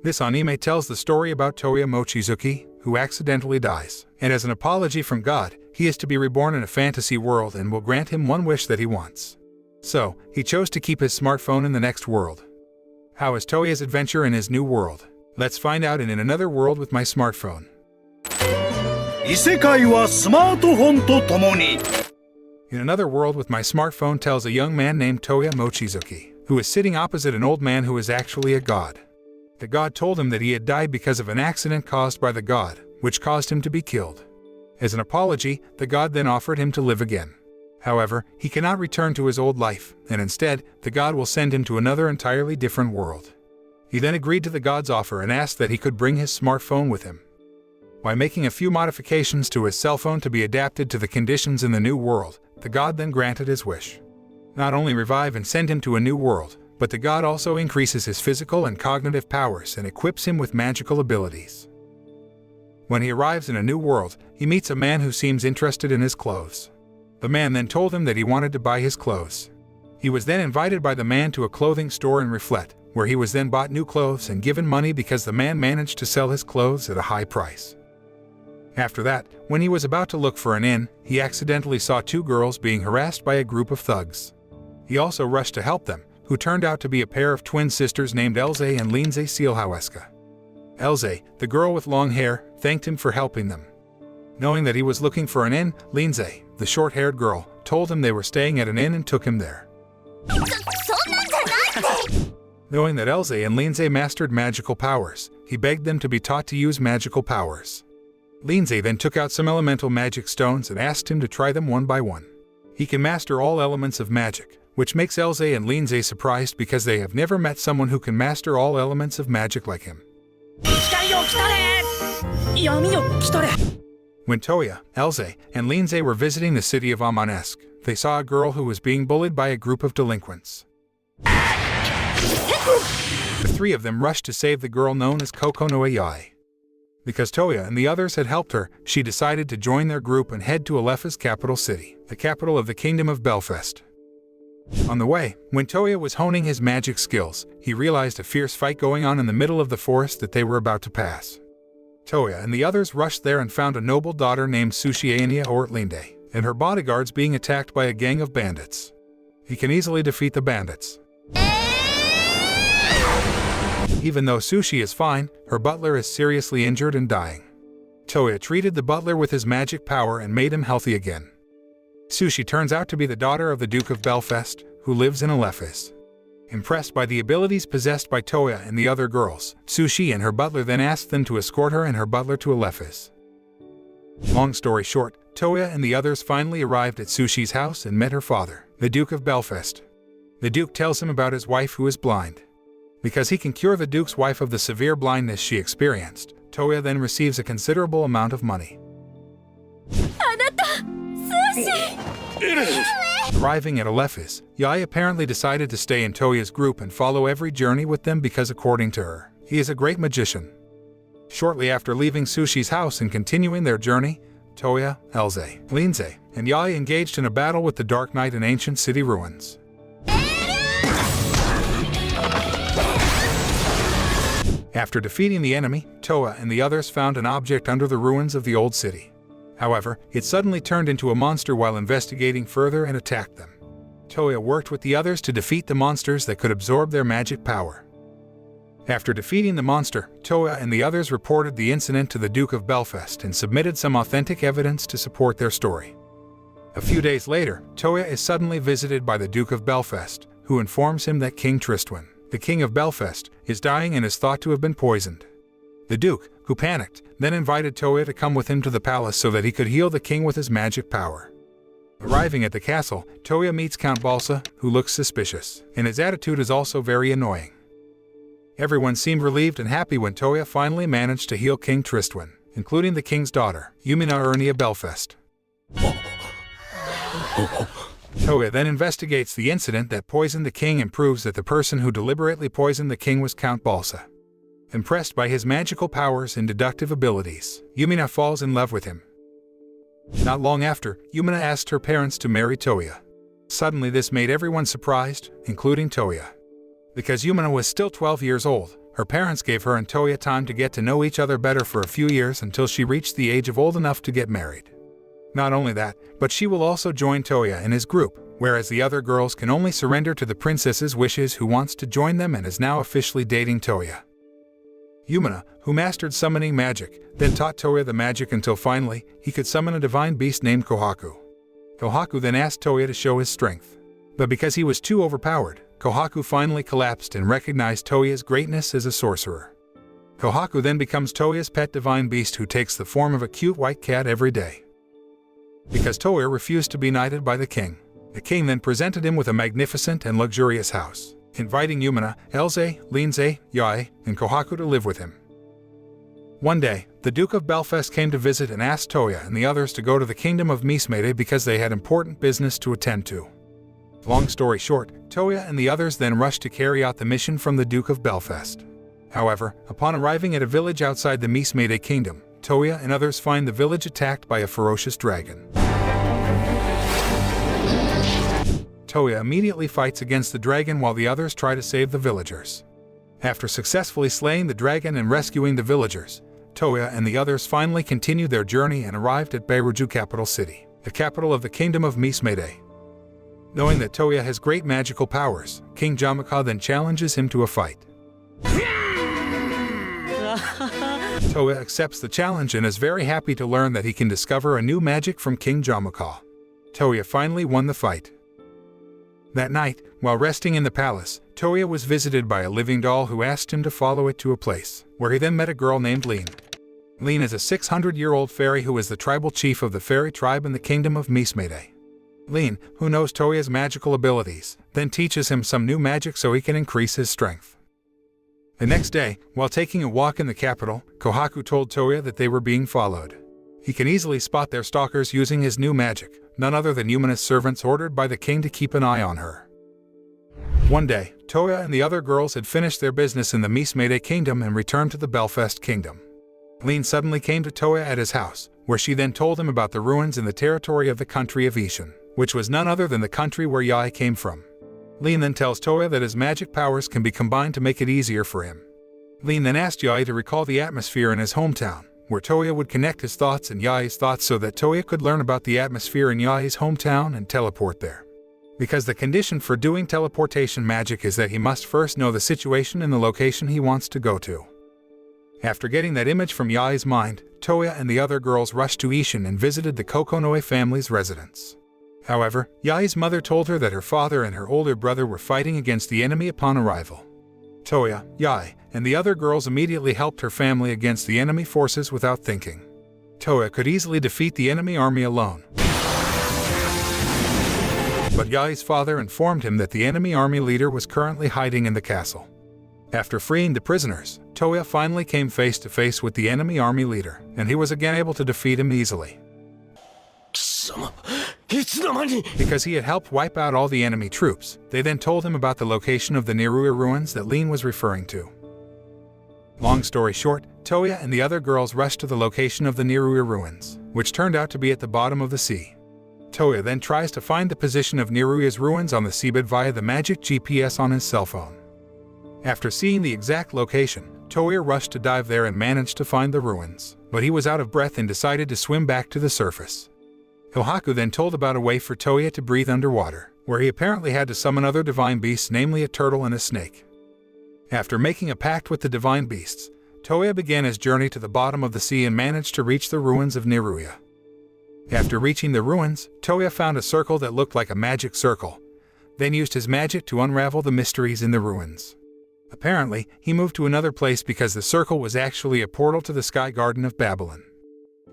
This anime tells the story about Toya Mochizuki, who accidentally dies, and as an apology from God, he is to be reborn in a fantasy world and will grant him one wish that he wants. So, he chose to keep his smartphone in the next world. How is Toya's adventure in his new world? Let's find out in Another World with My Smartphone. 異世界はスマートフォンとともに In Another World with My Smartphone tells a young man named Toya Mochizuki, who is sitting opposite an old man who is actually a god. The god told him that he had died because of an accident caused by the god, which caused him to be killed. As an apology, the god then offered him to live again. However, he cannot return to his old life, and instead, the god will send him to another entirely different world. He then agreed to the god's offer and asked that he could bring his smartphone with him. By making a few modifications to his cell phone to be adapted to the conditions in the new world, the god then granted his wish. Not only revive and send him to a new world, but the god also increases his physical and cognitive powers and equips him with magical abilities. When he arrives in a new world, he meets a man who seems interested in his clothes. The man then told him that he wanted to buy his clothes. He was then invited by the man to a clothing store in Reflet, where he was then bought new clothes and given money because the man managed to sell his clothes at a high price. After that, when he was about to look for an inn, he accidentally saw two girls being harassed by a group of thugs. He also rushed to help them, who turned out to be a pair of twin sisters named Elze and Linze Sielhaueska. Elze, the girl with long hair, thanked him for helping them. Knowing that he was looking for an inn, Linze, the short-haired girl, told him they were staying at an inn and took him there. Knowing that Elze and Linze mastered magical powers, he begged them to be taught to use magical powers. Linze then took out some elemental magic stones and asked him to try them one by one. He can master all elements of magic, which makes Elze and Linze surprised because they have never met someone who can master all elements of magic like him. When Toya, Elze, and Linze were visiting the city of Amanesk, they saw a girl who was being bullied by a group of delinquents. The three of them rushed to save the girl known as Koko no Ai. Because Toya and the others had helped her, she decided to join their group and head to Alefa's capital city, the capital of the Kingdom of Belfast. On the way, when Toya was honing his magic skills, he realized a fierce fight going on in the middle of the forest that they were about to pass. Toya and the others rushed there and found a noble daughter named Sushiania Ortlinde, and her bodyguards being attacked by a gang of bandits. He can easily defeat the bandits. Even though Sushi is fine, her butler is seriously injured and dying. Toya treated the butler with his magic power and made him healthy again. Sushi turns out to be the daughter of the Duke of Belfast, who lives in Alephis. Impressed by the abilities possessed by Toya and the other girls, Sushi and her butler then asked them to escort her and her butler to Alephis. Long story short, Toya and the others finally arrived at Sushi's house and met her father, the Duke of Belfast. The Duke tells him about his wife who is blind. Because he can cure the Duke's wife of the severe blindness she experienced, Toya then receives a considerable amount of money. Arriving at Alephis, Yai apparently decided to stay in Toya's group and follow every journey with them because according to her, he is a great magician. Shortly after leaving Sushi's house and continuing their journey, Toya, Elze, Linze, and Yai engaged in a battle with the Dark Knight in ancient city ruins. After defeating the enemy, Toya and the others found an object under the ruins of the old city. However, it suddenly turned into a monster while investigating further and attacked them. Toya worked with the others to defeat the monsters that could absorb their magic power. After defeating the monster, Toya and the others reported the incident to the Duke of Belfast and submitted some authentic evidence to support their story. A few days later, Toya is suddenly visited by the Duke of Belfast, who informs him that King Tristwin, the King of Belfast, is dying and is thought to have been poisoned. The Duke, who panicked, then invited Toya to come with him to the palace so that he could heal the king with his magic power. Arriving at the castle, Toya meets Count Balsa, who looks suspicious, and his attitude is also very annoying. Everyone seemed relieved and happy when Toya finally managed to heal King Tristwin, including the king's daughter, Yumina Ernia Belfast. Toya then investigates the incident that poisoned the king and proves that the person who deliberately poisoned the king was Count Balsa. Impressed by his magical powers and deductive abilities, Yumina falls in love with him. Not long after, Yumina asked her parents to marry Toya. Suddenly this made everyone surprised, including Toya. Because Yumina was still 12 years old, Her parents gave her and Toya time to get to know each other better for a few years until she reached the age of old enough to get married. Not only that, but she will also join Toya in his group, whereas the other girls can only surrender to the princess's wishes, who wants to join them and is now officially dating Toya. Yumina, who mastered summoning magic, then taught Toya the magic until finally he could summon a divine beast named Kohaku. Kohaku then asked Toya to show his strength. But because he was too overpowered, Kohaku finally collapsed and recognized Toya's greatness as a sorcerer. Kohaku then becomes Toya's pet divine beast, who takes the form of a cute white cat every day. Because Toya refused to be knighted by the king then presented him with a magnificent and luxurious house, inviting Yumina, Elze, Linze, Yae, and Kohaku to live with him. One day, the Duke of Belfast came to visit and asked Toya and the others to go to the kingdom of Mismede because they had important business to attend to. Long story short, Toya and the others then rushed to carry out the mission from the Duke of Belfast. However, upon arriving at a village outside the Mismede kingdom, Toya and others find the village attacked by a ferocious dragon. Toya immediately fights against the dragon while the others try to save the villagers. After successfully slaying the dragon and rescuing the villagers, Toya and the others finally continued their journey and arrived at Beiruju capital city, the capital of the kingdom of Mismede. Knowing that Toya has great magical powers, King Jamaka then challenges him to a fight. Toya accepts the challenge and is very happy to learn that he can discover a new magic from King Jamaka. Toya finally won the fight. That night, while resting in the palace, Toya was visited by a living doll who asked him to follow it to a place, where he then met a girl named Lean. Lean is a 600-year-old fairy who is the tribal chief of the fairy tribe in the kingdom of Mismede. Lean, who knows Toya's magical abilities, then teaches him some new magic so he can increase his strength. The next day, while taking a walk in the capital, Kohaku told Toya that they were being followed. He can easily spot their stalkers using his new magic, none other than Yumina's servants ordered by the king to keep an eye on her. One day, Toya and the other girls had finished their business in the Mismede kingdom and returned to the Belfast kingdom. Lean suddenly came to Toya at his house, where she then told him about the ruins in the territory of the country of Ishan, which was none other than the country where Yae came from. Lean then tells Toya that his magic powers can be combined to make it easier for him. Lean then asked Yae to recall the atmosphere in his hometown, where Toya would connect his thoughts and Yae's thoughts so that Toya could learn about the atmosphere in Yae's hometown and teleport there. Because the condition for doing teleportation magic is that he must first know the situation and the location he wants to go to. After getting that image from Yae's mind, Toya and the other girls rushed to Ishan and visited the Kokonoe family's residence. However, Yae's mother told her that her father and her older brother were fighting against the enemy upon arrival. Toya, Yae, and the other girls immediately helped her family against the enemy forces without thinking. Toya could easily defeat the enemy army alone. But Yae's father informed him that the enemy army leader was currently hiding in the castle. After freeing the prisoners, Toya finally came face to face with the enemy army leader, and he was again able to defeat him easily. Because he had helped wipe out all the enemy troops, they then told him about the location of the Niruya ruins that Lean was referring to. Long story short, Toya and the other girls rushed to the location of the Niruya ruins, which turned out to be at the bottom of the sea. Toya then tries to find the position of Niruya's ruins on the seabed via the magic GPS on his cell phone. After seeing the exact location, Toya rushed to dive there and managed to find the ruins, but he was out of breath and decided to swim back to the surface. Kohaku then told about a way for Toya to breathe underwater, where he apparently had to summon other divine beasts, namely a turtle and a snake. After making a pact with the divine beasts, Toya began his journey to the bottom of the sea and managed to reach the ruins of Niruya. After reaching the ruins, Toya found a circle that looked like a magic circle, then used his magic to unravel the mysteries in the ruins. Apparently, he moved to another place because the circle was actually a portal to the Sky Garden of Babylon.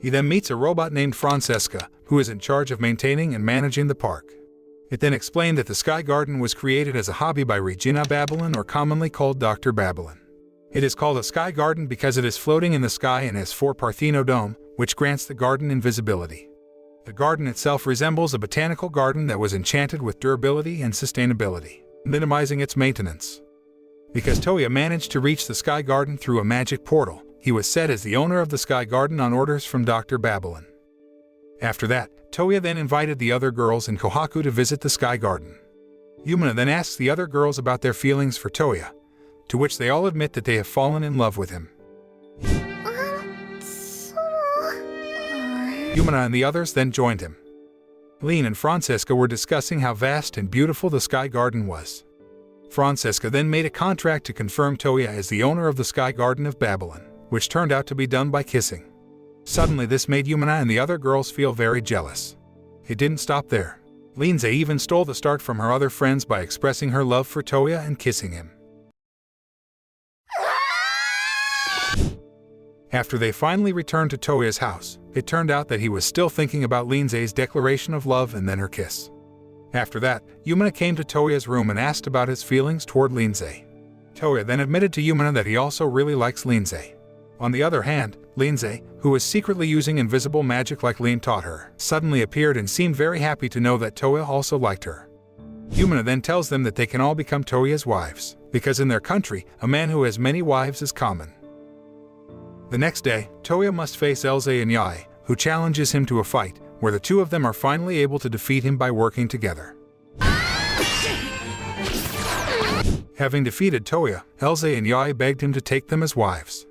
He then meets a robot named Francesca, who is in charge of maintaining and managing the park. It then explained that the Sky Garden was created as a hobby by Regina Babylon, or commonly called Dr. Babylon. It is called a Sky Garden because it is floating in the sky and has 4 Partheno dome, which grants the garden invisibility. The garden itself resembles a botanical garden that was enchanted with durability and sustainability, minimizing its maintenance. Because Toya managed to reach the Sky Garden through a magic portal, he was set as the owner of the Sky Garden on orders from Dr. Babylon. After that, Toya then invited the other girls and Kohaku to visit the Sky Garden. Yumina then asks the other girls about their feelings for Toya. to which they all admit that they have fallen in love with him. Yumina and the others then joined him. Lin and Francesca were discussing how vast and beautiful the Sky Garden was. Francesca then made a contract to confirm Toya as the owner of the Sky Garden of Babylon, which turned out to be done by kissing. Suddenly this made Yumina and the other girls feel very jealous. It didn't stop there. Lindsay even stole the start from her other friends by expressing her love for Toya and kissing him. After they finally returned to Toya's house, it turned out that he was still thinking about Lindsay's declaration of love and then her kiss. After that, Yumina came to Toya's room and asked about his feelings toward Lindsay. Toya then admitted to Yumina that he also really likes Lindsay. On the other hand, Lindsay, who was secretly using invisible magic like Lin taught her, suddenly appeared and seemed very happy to know that Toya also liked her. Yumina then tells them that they can all become Toya's wives, because in their country, a man who has many wives is common. The next day, Toya must face Elze and Yae, who challenges him to a fight, where the two of them are finally able to defeat him by working together. Having defeated Toya, Elze and Yae begged him to take them as wives.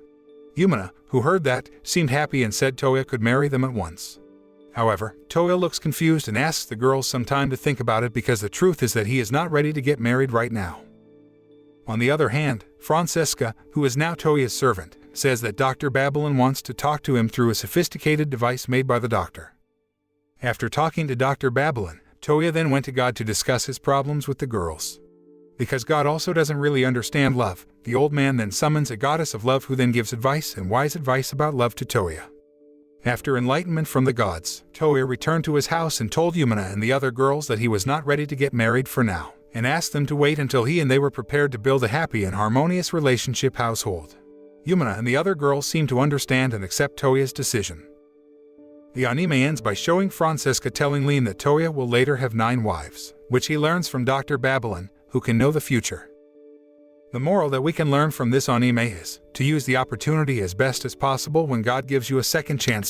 Yumina, who heard that, seemed happy and said Toya could marry them at once. However, Toya looks confused and asks the girls some time to think about it because the truth is that he is not ready to get married right now. On the other hand, Francesca, who is now Toya's servant, says that Dr. Babylon wants to talk to him through a sophisticated device made by the doctor. After talking to Dr. Babylon, Toya then went to God to discuss his problems with the girls. Because God also doesn't really understand love, the old man then summons a goddess of love who then gives advice and wise advice about love to Toya. After enlightenment from the gods, Toya returned to his house and told Yumina and the other girls that he was not ready to get married for now, and asked them to wait until he and they were prepared to build a happy and harmonious relationship household. Yumina and the other girls seem to understand and accept Toya's decision. The anime ends by showing Francesca telling Lin that Toya will later have 9 wives, which he learns from Dr. Babylon, who can know the future. The moral that we can learn from this anime is to use the opportunity as best as possible when God gives you a second chance